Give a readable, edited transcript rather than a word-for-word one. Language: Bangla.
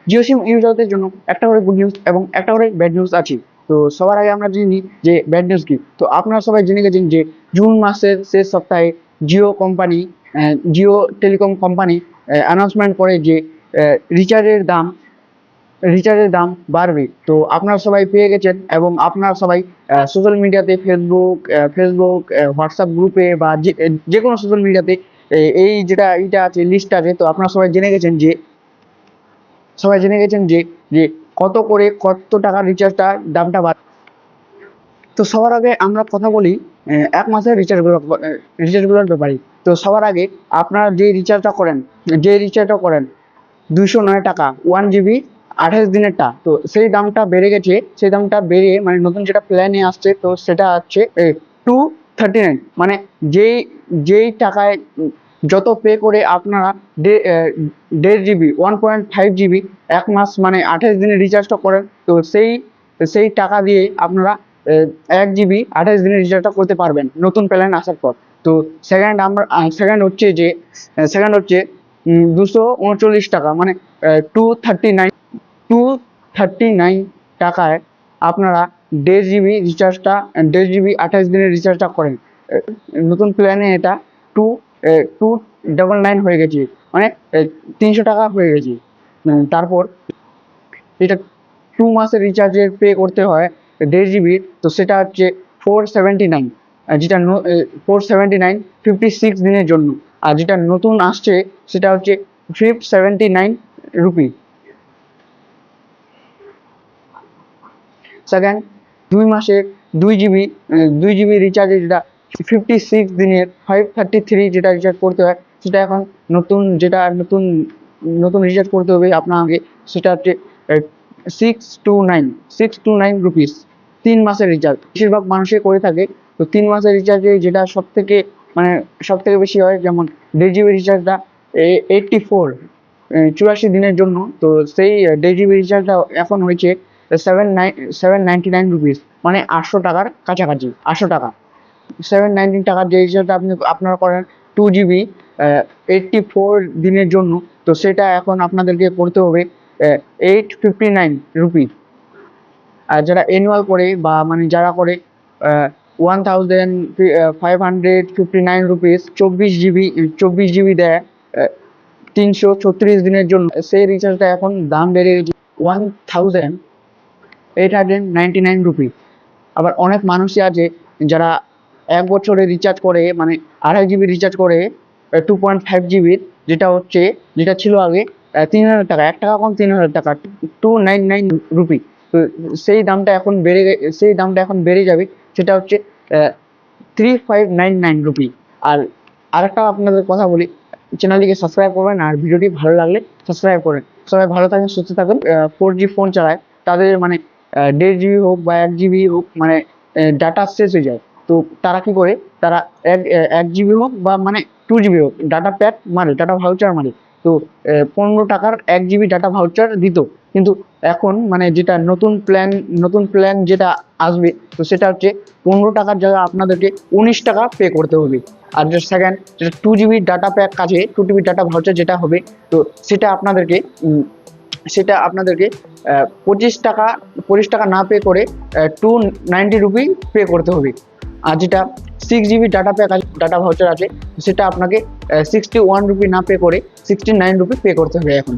জিও সিম ইউজারদের জন্য একটা করে গুড নিউজ এবং একটা করে ব্যাড নিউজ আছে। তো সবার আগে আমরা জেনে নিই যে ব্যাড নিউজ কি। তো আপনারা সবাই জেনে গেছেন যে জুন মাসের শেষ সপ্তাহে Jio company, Jio telecom company announcement করে যে রিচার্জের দাম বাড়বে। তো আপনারা সবাই পেয়ে গেছেন এবং আপনারা সবাই সোশ্যাল মিডিয়াতে ফেসবুক হোয়াটসঅ্যাপ গ্রুপে বা যে কোনো সোশ্যাল মিডিয়াতে এই যেটা এইটা আছে লিস্ট আছে। তো আপনারা সবাই জেনে গেছেন যে যে কত টাকার রিচার্জটা দামটা বাড়বে। তো সবার আগে আমরা কথা বলি এক মাসের রিচার্জগুলোর ব্যাপারে। তো সবার আগে আপনারা যে রিচার্জটা করেন 209 টাকা 1 GB 28 দিনেরটা, তো সেই দামটা বেড়ে মানে নতুন যেটা প্ল্যানে আসছে তো সেটা হচ্ছে 239। মানে যেই টাকায় যত পে করে আপনারা 1.5 GB 1.5 GB এক মাস মানে 28 দিনের রিচার্জটা করেন, তো সেই টাকা দিয়ে আপনারা 1 GB 28 দিনের রিচার্জটা করতে পারবেন নতুন প্ল্যান আসার পর। তো সেকেন্ড হচ্ছে 239 টাকা মানে 239 টাকায় আপনারা 1.5 GB 28 দিনের রিচার্জটা করেন। নতুন প্ল্যানে এটা 299 হয়ে গেছে, মানে 300 টাকা হয়ে গেছে। তারপর এটা 2 মাসের রিচার্জের পে করতে হয় 1.5 GB, তো সেটা হচ্ছে 479, যেটা 479 56 দিনের জন্য। আর যেটা নতুন আসছে সেটা হচ্ছে 579 রুপি। সেকেন্ড 2 মাসের 2 GB রিচার্জে যেটা 56 দিনের 533 যেটা রিচার্জ করতে হয়, সেটা এখন নতুন রিচার্জ করতে হবে আপনাকে। সেটা হচ্ছে 629 রুপিস 3 মাসের রিচার্জ বেশিরভাগ মানুষই করে থাকে। তো 3 মাসের রিচার্জে যেটা সব থেকে বেশি হয়, যেমন 1.5 GB রিচার্জটা 84 দিনের জন্য। তো সেই 1.5 GB রিচার্জটা এখন হয়েছে 799 রুপিস, মানে 800 টাকার কাছাকাছি। 800 টাকা 719 টাকার যে রিচার্জটা আপনারা করেন 2 GB 84 দিনের জন্য, তো সেটা এখন আপনাদেরকে করতে হবে 859 রুপি। আর যারা অ্যানুয়াল করে বা মানে যারা করে 1559 রুপিস 24 GB দেয় 336 দিনের জন্য, সেই রিচার্জটা এখন দাম বেড়ে গেছে 1899 রুপি। আবার অনেক মানুষই আছে যারা 1 বছরে রিচার্জ করে, মানে 2.5 GB রিচার্জ করে 2.5 GB, যেটা ছিল আগে 3,000 টাকা, 1 টাকা কম 3,000 টাকা 299 রুপি। তো সেই দামটা এখন বেড়ে যাবে, সেটা হচ্ছে 3599 রুপি। আর আরেকটা আপনাদের কথা বলি, চ্যানেলটিকে সাবস্ক্রাইব করবেন আর ভিডিওটি ভালো লাগলে সাবস্ক্রাইব করেন। সবাই ভালো থাকেন, সুস্থ থাকুন। 4G ফোন চালায় তাদের মানে 1.5 GB হোক বা 1 GB হোক, মানে ডাটা শেষ হয়ে যায়। তো তারা কি করে, তারা 1 GB হোক বা মানে 2 GB হোক ডাটা প্যাক মারে, ডাটা ভাউচার মারে। তো 15 টাকার 1 GB ডাটা ভাউচার দিত, কিন্তু এখন মানে যেটা নতুন প্ল্যান যেটা আসবে, তো সেটা হচ্ছে 15 টাকার জায়গায় আপনাদেরকে 19 টাকা পে করতে হবে। আর যেটা 2 GB ডাটা প্যাক আছে, 2 GB ডাটা ভাউচার যেটা হবে, তো সেটা আপনাদেরকে 25 টাকা না পে করে 290 রুপি পে করতে হবে। আর যেটা 6 GB ডাটা ভাউচার আছে, সেটা আপনাকে 61 রুপি না পে করে 69 রুপি পে করতে হবে এখন।